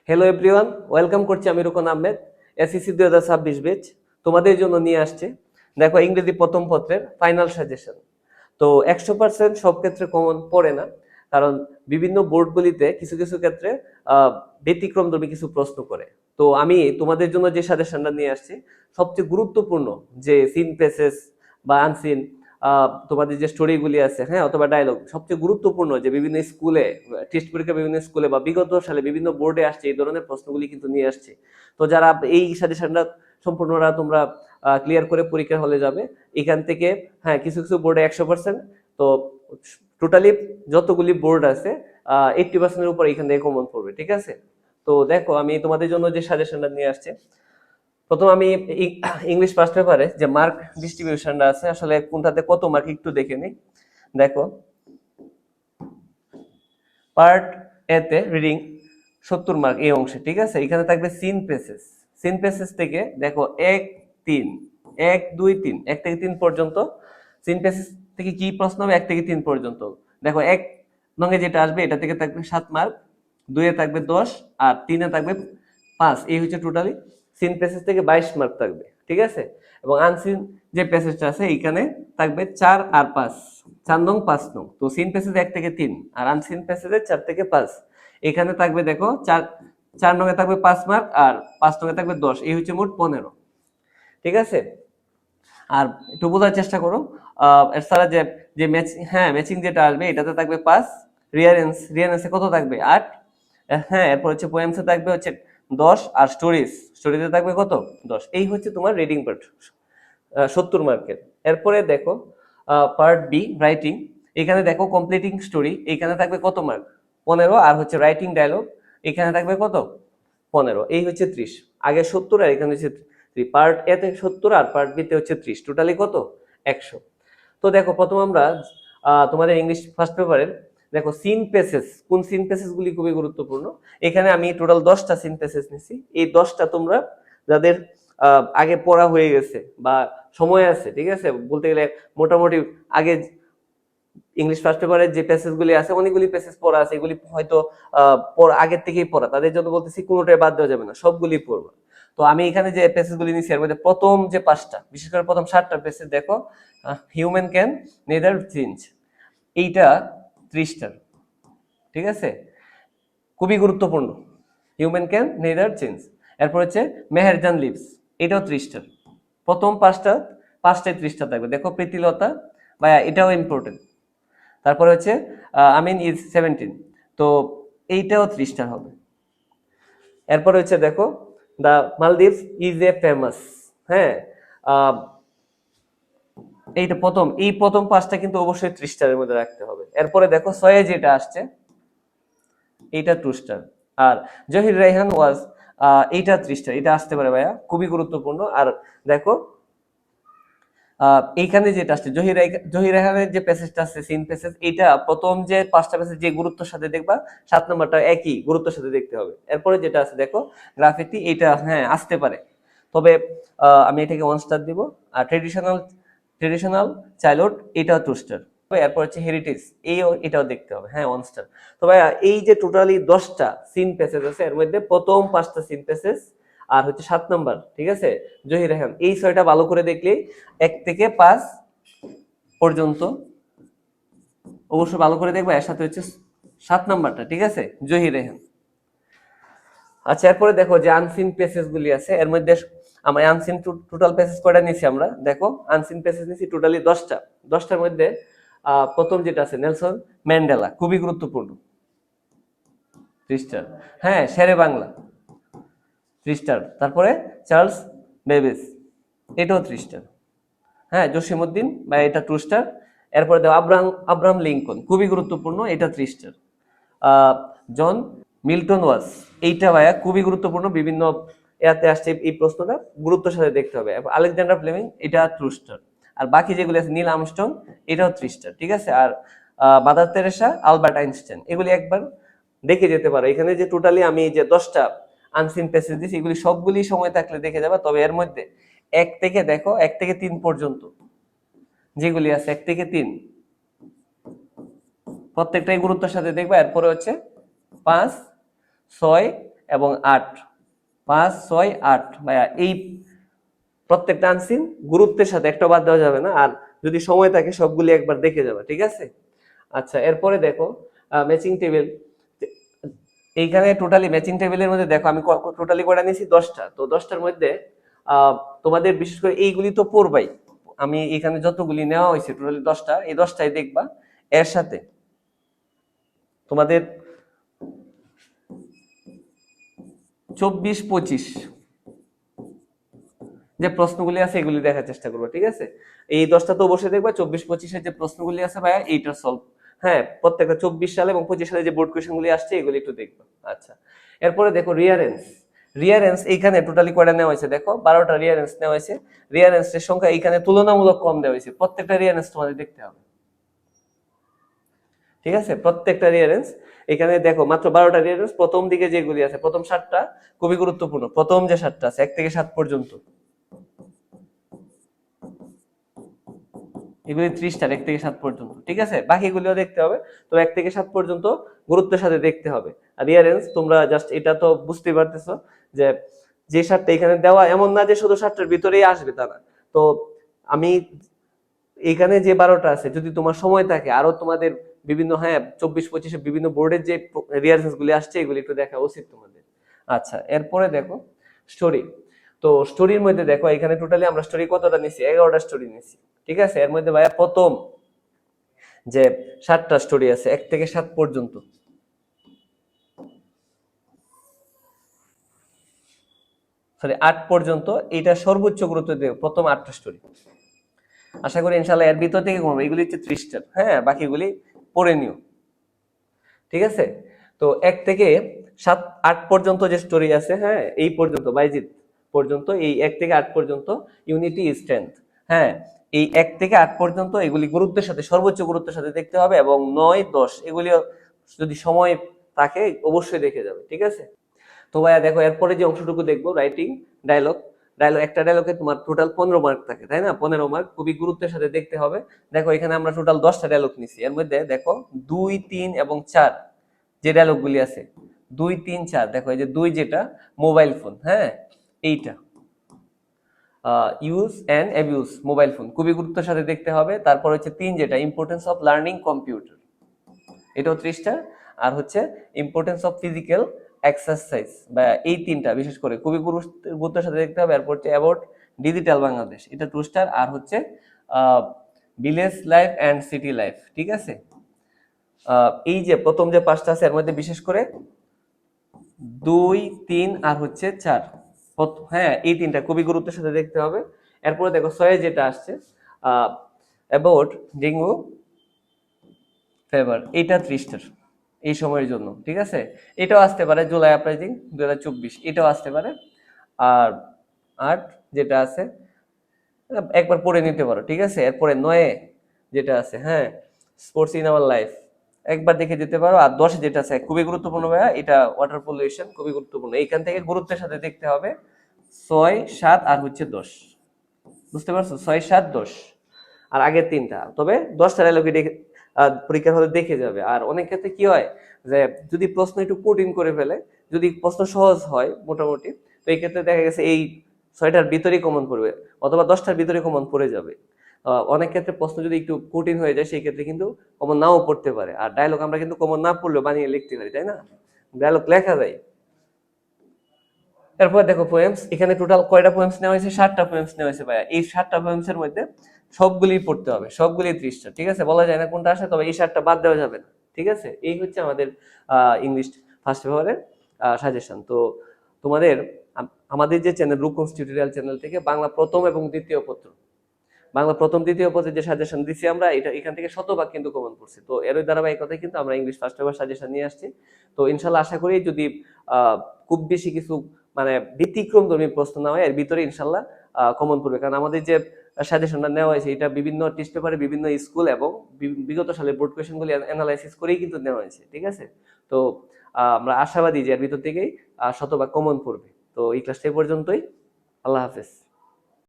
Hello everyone, welcome করছি আমি রুকন Ahmed. SSC 2026 batch তোমাদের জন্য নিয়ে আসছে। দেখো, ইংরেজি প্রথম পত্রের ফাইনাল সাজেশন। তো 100% সব ক্ষেত্রে কমন পড়ে না, কারণ বিভিন্ন বোর্ডগুলিতে কিছু কিছু ক্ষেত্রে ব্যতিক্রমধর্মী কিছু প্রশ্ন করে। তো আমি তোমাদের জন্য যে সাজেশনটা নিয়ে আসছি, সবচেয়ে গুরুত্বপূর্ণ যে সিন প্যাসেজ বা আনসিন তোমাদের যে স্টোরিগুলি আছে, হ্যাঁ, অথবা ডায়লগ, সবচেয়ে গুরুত্বপূর্ণ যে বিভিন্ন স্কুলে টেস্ট পরীক্ষা, বিভিন্ন স্কুলে বা বিগত সালে বিভিন্ন বোর্ডে আসছে এই ধরনের প্রশ্নগুলি কিন্তু নিয়ে আসছে। তো যারা এই সাজেশনটা সম্পূর্ণরা তোমরা ক্লিয়ার করে পরীক্ষার হলে যাবে এখান থেকে। হ্যাঁ, কিছু কিছু বোর্ডে 100%, তো টোটালি যতগুলি বোর্ড আছে 80%-এর উপর এখান থেকে কমন পড়বে, ঠিক আছে? তো দেখো, আমি তোমাদের জন্য যে সাজেশনটা নিয়ে আসছি, প্রথম আমি ইংলিশ ফার্স্ট পেপারে যে মার্ক ডিস্ট্রিবিউশনটা আছে, আসলে কোনটাতে কত মার্ক একটু দেখে নিই। দেখো, পার্ট এতে রিডিং 70 মার্ক এই অংশে, ঠিক আছে? এখানে থাকবে সিন পেসেস। সিন পেসেস থেকে দেখো 1 3 1 2 3 1 থেকে 3 পর্যন্ত সিন পেসেস থেকে কি প্রশ্ন হবে 1 থেকে 3 পর্যন্ত। দেখো, 1 নঙ্গে যেটা আসবে এটা থেকে থাকবে 7 মার্ক, 2 এ থাকবে 10, আর 3 এ থাকবে 5। এই হচ্ছে টোটালি সিন পেসেজ থেকে 22 মার্ক থাকবে, ঠিক আছে? এবং আনসিন যে প্যাসেজটা আছে এইখানে থাকবে 4 আর 5, 4 নং 5 নং। তো সিন প্যাসেজ 1 থেকে 3 আর আনসিন প্যাসেজে 4 থেকে 5। এখানে থাকবে দেখো 4 নং এ থাকবে 5 মার্ক, আর 5 নং এ থাকবে 10। এই হচ্ছে মোট 15, ঠিক আছে? আর একটু বোঝার চেষ্টা করো, এছাড়া যে যে ম্যাচিং যেটা আসবে এটাতে থাকবে 5, রিয়ারেন্সে কত থাকবে 8। হ্যাঁ, এরপর হচ্ছে পোয়েমসে থাকবে হচ্ছে 10, আর স্টোরিতে থাকবে কত 10। এই হচ্ছে তোমার রিডিং পার্ট 70 মার্কের। এরপরে দেখো পার্ট বি রাইটিং। এখানে দেখো কমপ্লিটিং স্টোরি, এখানে থাকবে কত মার্ক 15, আর হচ্ছে রাইটিং ডায়লগ এখানে থাকবে কত 15। এই হচ্ছে 30। আগে 70 আর এখানে হচ্ছে 30। পার্ট এ তে 70 আর পার্ট বি তে হচ্ছে 30, টোটালি কত 100। তো দেখো, প্রথম আমরা তোমাদের ইংলিশ ফার্স্ট পেপারের দেখো সিন প্যাসেজ, কোন সিন প্যাসেজ গুলি খুবই গুরুত্বপূর্ণ। এখানে আমি টোটাল 10টা সিন প্যাসেজ নিছি। এই 10টা তোমরা যাদের আগে পড়া হয়ে গেছে বা সময় আছে, ঠিক আছে, বলতে গেলে মোটামুটি আগে ইংলিশ ফার্স্ট পেপারের যে প্যাসেজ গুলি আছে অনেকগুলি প্যাসেজ পড়া আছে, এগুলি হয়তো আগের থেকেই পড়া, তাদের জন্য বলতেছি কোনোটাই বাদ দেওয়া যাবে না, সবগুলি পড়বা। তো আমি এখানে যে প্যাসেজ গুলি নিছি এর মধ্যে প্রথম যে 5টা, বিশেষ করে প্রথম 7টা প্যাসেজ দেখো, হিউম্যান ক্যান নেদার চেঞ্জ, এইটা 30টার, ঠিক আছে? খুবই গুরুত্বপূর্ণ, হিউম্যান ক্যান নেদার চেঞ্জ। এরপর হচ্ছে মেহেরজান লিভস, এটাও 30টার। প্রথম পাঁচটায় 30টা থাকবে। দেখো, প্রীতিলতা বা এটাও ইম্পর্টেন্ট। তারপরে হচ্ছে আমিন ইজ 17, তো এইটাও 30টার হবে। এরপরে হচ্ছে দেখো, the Maldives is a famous, হ্যাঁ, এইটা প্রথম 5টা কিন্তু অবশ্যই 30টার মধ্যে রাখতে হবে। এরপরে দেখো ছয়ে যেটা আসছে এইটা 2 স্টার, আর জহির রায়হান ওয়াজ, এইটা 30টা, এটা আসতে পারে ভাইয়া, খুবই গুরুত্বপূর্ণ। আর দেখো এইখানে যেটা আসছে জহির রায়হানের যে প্যাসেজটা আছে সিন প্যাসেজ, এটা প্রথম যে 5টা প্যাসেজ যে গুরুত্বের সাথে দেখবা, 7 নম্বরটা একই গুরুত্বের সাথে দেখতে হবে। এরপরে যেটা আছে দেখো গ্রাফিতি, এটা হ্যাঁ আসতে পারে, তবে আমি এটাকে 1 স্টার দিব। আর ট্রেডিশনাল চাইল্ডহুড, এটাও 2 স্টার। এরপর হচ্ছে হেরিটেজ, এটাও দেখতে হবে, হ্যাঁ 1 স্টার। তো ভাইয়া, এই যে টোটালি 10টা সিন প্যাসেজ আছে এর মধ্যে প্রথম 5টা সিন প্যাসেজ আর হচ্ছে 7 নাম্বার, ঠিক আছে, জহির রায়হান, এই 6টা ভালো করে দেখলেই 1 থেকে 5 পর্যন্ত অবশ্যই ভালো করে দেখবা। এর সাথে হচ্ছে 7 নাম্বারটা, ঠিক আছে, জহির রেহান। আচ্ছা, এরপরে দেখো যে আনসিন প্যাসেজ গুলি আছে এর মধ্যে আমরা আনসিন টোটাল প্যাসেজ কয়টা নিছি আমরা, দেখো আনসিন প্যাসেজ নিছি টোটালি 10টা। 10টার মধ্যে প্রথম যেটা আছে নেলসন ম্যান্ডেলা, খুবই গুরুত্বপূর্ণ, 3 স্টার। হ্যাঁ, শেরে বাংলা 3 স্টার। তারপরে চার্লস বেবিস, এটাও 3 স্টার। হ্যাঁ, জসিমউদ্দিন বা এটা 2 স্টার। এরপরে দেখো আব্রাহাম লিঙ্কন, খুবই গুরুত্বপূর্ণ, এটা 3 স্টার। জন মিল্টন ওয়াজ, এইটা ভাইয়া খুবই গুরুত্বপূর্ণ, বিভিন্ন এতে আসছে এই প্রশ্নটা, গুরুত্বের সাথে দেখতে হবে। আলেকজান্ডার ফ্লেমিং, এটা 2 স্টার। আর বাকি যেগুলো আছে নীল আর্মস্ট্রং, এটাও 3 স্টার, ঠিক আছে। আর মাদার তেরেসা, আলবার্ট আইনস্টাইন, এগুলি একবার দেখে যেতে পারো। এখানে যে টোটালি আমি যে 10টা আনসিন প্যাসেজ দিচ্ছি এগুলি সবগুলি সময় থাকলে দেখে যাবা। তবে এর মধ্যে 1 থেকে দেখো 1 থেকে 3 পর্যন্ত যেগুলি আছে, 1 থেকে 3 প্রত্যেকটাই গুরুত্বের সাথে দেখবা। এরপরে হচ্ছে 5, 6 এবং 8, 5, 6, 8 ভাইয়া এই প্রত্যেকটা আনসিন গুরুত্বের সাথে একটা বাদ দেওয়া যাবে না, আর যদি সময় থাকে সবগুলি একবার দেখে যাবে, ঠিক আছে। আচ্ছা, এরপরে দেখো ম্যাচিং টেবিল। এইখানে টোটালি ম্যাচিং টেবিলের মধ্যে দেখো আমি টোটালি কয়টা নিয়েছি, 10টা। তো 10টার মধ্যে তোমাদের বিশেষ করে এইগুলি তো পড়বাই, আমি এখানে যতগুলি নেওয়া হয়েছে টোটালি 10টা, এই 10টাই দেখবা। এর সাথে তোমাদের 24-25 যে প্রশ্নগুলি আছে এগুলি দেখার চেষ্টা করবো, ঠিক আছে। এই 10টা তো অবশ্যই দেখবা, 24-25-এর যে প্রশ্নগুলি আছে ভাইয়া এইটা সলভ, হ্যাঁ প্রত্যেকটা 24 সালে এবং 25 সালে যে বোর্ড কোয়েশ্চেন গুলি আসছে এগুলি একটু দেখবা। আচ্ছা, এরপরে দেখো রিয়ারেন্স। রিয়ারেন্স এইখানে টোটালি কয়টা নেওয়া হয়েছে দেখো, 12টা রিয়ারেন্স নেওয়া হয়েছে। রিয়ারেন্সের সংখ্যা এইখানে তুলনামূলক কম দেওয়া হয়েছে, প্রত্যেকটা রিয়ারেন্স তোমাদের দেখতে হবে, ঠিক আছে। প্রত্যেকটা রিয়ারেন্স এখানে দেখো মাত্র 12টা রিয়ারেন্স, প্রথম দিকে যেগুলি আছে প্রথম 7টা খুবই গুরুত্বপূর্ণ, প্রথম যে 7টা আছে 1 থেকে 7 পর্যন্ত, এগুলি 30টার 1 থেকে 7 পর্যন্ত, ঠিক আছে। বাকিগুলিও দেখতে হবে, তো 1 থেকে 7 পর্যন্ত গুরুত্বের সাথে দেখতে হবে। আর রিয়ারেন্স তোমরা জাস্ট এটা তো বুঝতেই পারতেছো যে যে 7টা এখানে দেওয়া এমন না যে শুধু 7টার ভিতরেই আসবে তা না। তো আমি এখানে যে 12টা আছে যদি তোমার সময় থাকে আরো তোমাদের বিভিন্ন, হ্যাঁ 24-25 বিভিন্ন বোর্ডের যে রিয়ারেন্স গুলি আসছে এগুলি একটু দেখা উচিত তোমাদের। আচ্ছা, এরপরে দেখো স্টোরি। তো স্টোরির মধ্যে দেখো এখানে টোটালি আমরা স্টোরি কতটা নিছি, 11টা স্টোরি নিছি, ঠিক আছে। এর মধ্যে ভাইয়া প্রথম যে 7টা স্টোরি আছে 1 থেকে 7 পর্যন্ত, সরি 8 পর্যন্ত, এটা সর্বোচ্চ গুরুত্ব দেব প্রথম 8টা স্টোরি। আশা করি ইনশাল্লাহ এর ভিতর থেকে কমবে, এগুলি হচ্ছে 30টা, হ্যাঁ বাকিগুলি পড়ে নিও, ঠিক আছে। তো 1 থেকে 7, 8 পর্যন্ত যে স্টোরি আছে, হ্যাঁ এই পর্যন্ত বাইজিৎ পর্যন্ত, এই 1 থেকে 8 পর্যন্ত ইউনিটি স্ট্রেংথ, হ্যাঁ এই 1 থেকে 8 পর্যন্ত এগুলি গুরুত্বের সাথে সর্বোচ্চ গুরুত্বের সাথে দেখতে হবে, এবং 9, 10 এগুলি যদি সময় থাকে অবশ্যই দেখে যাবে, ঠিক আছে। তো ভাইয়া দেখো এরপরে যে অংশটুকু দেখবো রাইটিং ডায়লগ। ডায়লগ, একটা ডায়লগে তোমার টোটাল 15 মার্ক থাকে, তাই না, 15 মার্ক, খুবই গুরুত্বের সাথে দেখতে হবে। দেখো এখানে আমরা টোটাল 10টা ডায়লগ নিছি, এর মধ্যে দেখো 2, 3 এবং 4 যে ডায়লগ গুলি আছে, 2, 3, 4 দেখো এই যে 2 যেটা মোবাইল ফোন, হ্যাঁ এইটা use and abuse mobile phone, খুবই গুরুত্বের সাথে দেখতে হবে। তারপর হচ্ছে 3 যেটা ইম্পর্টেন্স অফ লার্নিং কম্পিউটার, এটাও 30টা। আর হচ্ছে ইম্পর্টেন্স অফ ফিজিক্যাল এক্সারসাইজ, বা এই 3টা বিশেষ করে খুবই গুরুত্বের সাথে দেখতে হবে। এরপর হচ্ছে অ্যাবাউট ডিজিটাল বাংলাদেশ, এটা 2 স্টার। আর হচ্ছে village life and city life, ঠিক আছে। এই যে প্রথম যে 5টা আছে এর মধ্যে বিশেষ করে 2, 3 আর হচ্ছে 4, হ্যাঁ এই 3টা খুবই গুরুত্বের সাথে দেখতে হবে। এরপরে দেখো 6 যেটা আসছে অ্যাবাউট ডেঙ্গু ফেভার, এটা 30টার এই সময়ের জন্য, ঠিক আছে। এটাও আসতে পারে জুলাই আপরাইজিং 2024, এটাও আসতে পারে। আর 8 যেটা আছে একবার পড়ে নিতে পারো, ঠিক আছে। এরপরে 9 যেটা আছে, হ্যাঁ স্পোর্টস ইন আওয়ার লাইফ, একবার দেখে দিতে পারো। আর 10 যেটা আছে খুবই গুরুত্বপূর্ণ ভাইয়া, এটা ওয়াটার পলিউশন, খুবই গুরুত্বপূর্ণ, এইখান থেকে গুরুত্বের সাথে দেখতে হবে 6, 7 আর হচ্ছে 10, বুঝতে পারছো, 6, 7, 10 আর আগের 3টা। তবে 10টা ডায়লগে পরীক্ষার হলে দেখে যাবে। আর অনেক ক্ষেত্রে কি হয় যে যদি প্রশ্ন একটু কঠিন করে ফেলে, যদি প্রশ্ন সহজ হয় মোটামুটি, তো এই ক্ষেত্রে দেখা গেছে এই 6টার ভিতরেই কমন পড়বে, অথবা 10টার ভিতরে কমন পড়ে যাবে। অনেক ক্ষেত্রে প্রশ্ন যদি একটু কঠিন হয়ে যায় সেই ক্ষেত্রে কিন্তু কমন নাও পড়তে পারে। আর ডায়লগ আমরা কিন্তু কমন না পড়লেও বানিয়ে লিখতে পারি, তাই না, ডায়লগ লেখা যায়। তারপর দেখো পোয়েমস, এখানে টোটাল কয়টা পোয়েমস নেওয়া হয়েছে, 7টা পোয়েমস নেওয়া হয়েছে ভাইয়া। এই 7টা পোয়েমস এর মধ্যে সবগুলি পড়তে হবে, সবগুলি 30টা, ঠিক আছে। বলা যায় না কোনটা আসে, তবে এই 7টা বাদ দেওয়া যাবে না, ঠিক আছে। এই হচ্ছে আমাদের ইংলিশ ফার্স্ট পেপারের সাজেশন। তো তোমাদের আমাদের যে চ্যানেল রূপকঞ্জ টিউটোরিয়াল চ্যানেল থেকে বাংলা প্রথম এবং দ্বিতীয় পত্র, বাংলা প্রথম দ্বিতীয় পত্রের যে সাজেশন দিছি আমরা, এটা এখান থেকে শতভাগ কিন্তু কমন পড়ছে। তো এর ধারাবাহিকতায় কিন্তু আমরা ইংলিশ ফার্স্ট পেপার সাজেশন নিয়ে আসছি। তো ইনশাল্লাহ আশা করি যদি খুব বেশি কিছু মানে ব্যতিক্রম ধর্মী প্রশ্ন না হয়, এর ভিতরে ইনশাল্লাহ কমন পড়বে। কারণ আমাদের যে সাজেশনটা নেওয়া হয়েছে এটা বিভিন্ন টেস্ট পেপারে বিভিন্ন স্কুল এবং বিগত সালের বোর্ড কোয়েশন গুলি অ্যানালাইসিস করেই কিন্তু নেওয়া হয়েছে, ঠিক আছে। তো আমরা আশাবাদী যে এর ভিতর থেকেই শতভাগ কমন পড়বে। তো এই ক্লাসটা এই পর্যন্তই, আল্লাহ হাফেজ।